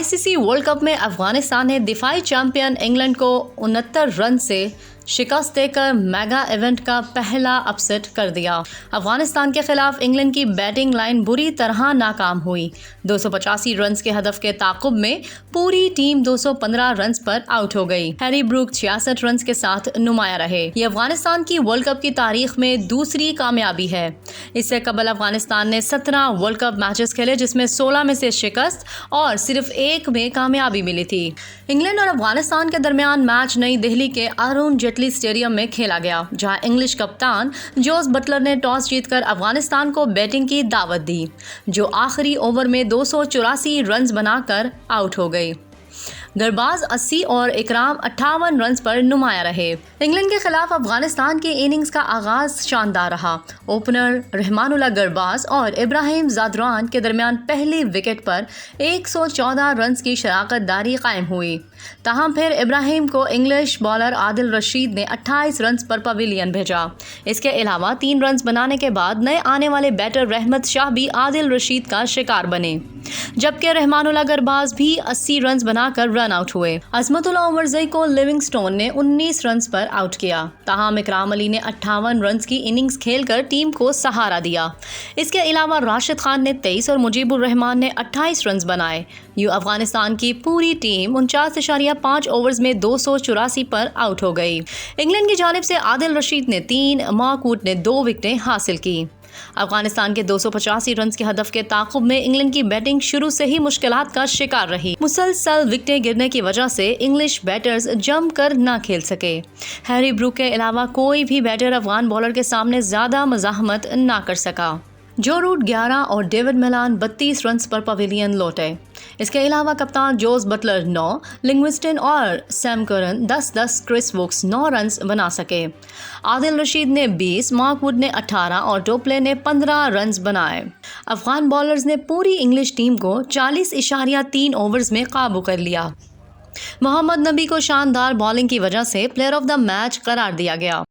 ICC world cup में अफगानिस्तान ने दिफाई champion England को 69 रन से शिकस्त देकर मेगा इवेंट का पहला अपसेट कर दिया। अफगानिस्तान के खिलाफ इंग्लैंड की बैटिंग लाइन बुरी तरह नाकाम हुई। 285 रन्स के हदफ के ताक़ुब में पूरी टीम 215 रन्स पर आउट हो गई। हैरी ब्रूक 66 रन्स के साथ नुमाया रहे। ये अफगानिस्तान की वर्ल्ड कप की तारीख में दूसरी कामयाबी है। इससे कबल अफगानिस्तान ने 17 वर्ल्ड कप मैचेस खेले, जिसमें 16 में से शिकस्त और सिर्फ एक में कामयाबी मिली थी। इंग्लैंड और अफगानिस्तान के दरमियान मैच नई दिल्ली के अरुण जेटली स्टेडियम में खेला गया, जहां इंग्लिश कप्तान जोस बटलर ने टॉस जीतकर अफगानिस्तान को बैटिंग की दावत दी, जो आखिरी ओवर में 284 रन्स बनाकर आउट हो गई। गरबाज 80 और इकराम 58 रन्स पर नुमाया रहे। इंग्लैंड के खिलाफ अफगानिस्तान की इनिंग्स का आगाज शानदार रहा। ओपनर रहमानुल्लाह गरबाज और इब्राहिम ज़ादरान के दरमियान पहली विकेट पर 114 रन्स की शराकतदारी कायम हुई। ताहम फिर इब्राहिम को इंग्लिश बॉलर आदिल रशीद ने 28 रन्स पर पवेलियन भेजा। इसके अलावा 3 रन्स बनाने के बाद नए आने वाले बैटर रहमत शाह भी आदिल रशीद का शिकार बने, जबकि रहमानुल्लाह गरबाज भी 80 रन्स बनाकर रन आउट हुए। अजमतुल्लाह उमरज़ई को लिविंगस्टोन ने 19 रन्स पर आउट किया। ताहम इकराम अली ने 58 रन्स की इनिंग्स खेलकर टीम को सहारा दिया। इसके अलावा राशिद खान ने 23 और मुजीबुर रहमान ने 28 रन्स बनाए। यूं अफगानिस्तान की पूरी टीम 49.5 ओवर्स में 284 पर आउट हो गई। इंग्लैंड की जानिब से आदिल रशीद ने 3, माकूट ने 2 विकेटें हासिल की। अफगानिस्तान के 285 रन्स के हदफ के ताक़ुब में इंग्लैंड की बैटिंग शुरू से ही मुश्किलात का शिकार रही। मुसलसल विकेटें गिरने की वजह से इंग्लिश बैटर्स जमकर न खेल सके। हैरी ब्रूक के अलावा कोई भी बैटर अफगान बॉलर के सामने ज्यादा मज़ाहमत न कर सका। जो रूट 11 और डेविड मिलान 32 रन्स पर पवेलियन लौटे। इसके अलावा कप्तान जोस बटलर 9, लिंग्विस्टन और Sam Curran 10-10, Chris Woakes 9 runs बना सके। आदिल रशीद ने 20, मार्कवुड ने 18 और टोपले ने 15 रन्स बनाए। अफगान बॉलर्स ने पूरी इंग्लिश टीम को 40.3 ओवर्स में काबू कर लिया। मोहम्मद नबी को शानदार बॉलिंग की वजह से प्लेयर ऑफ द मैच करार दिया गया।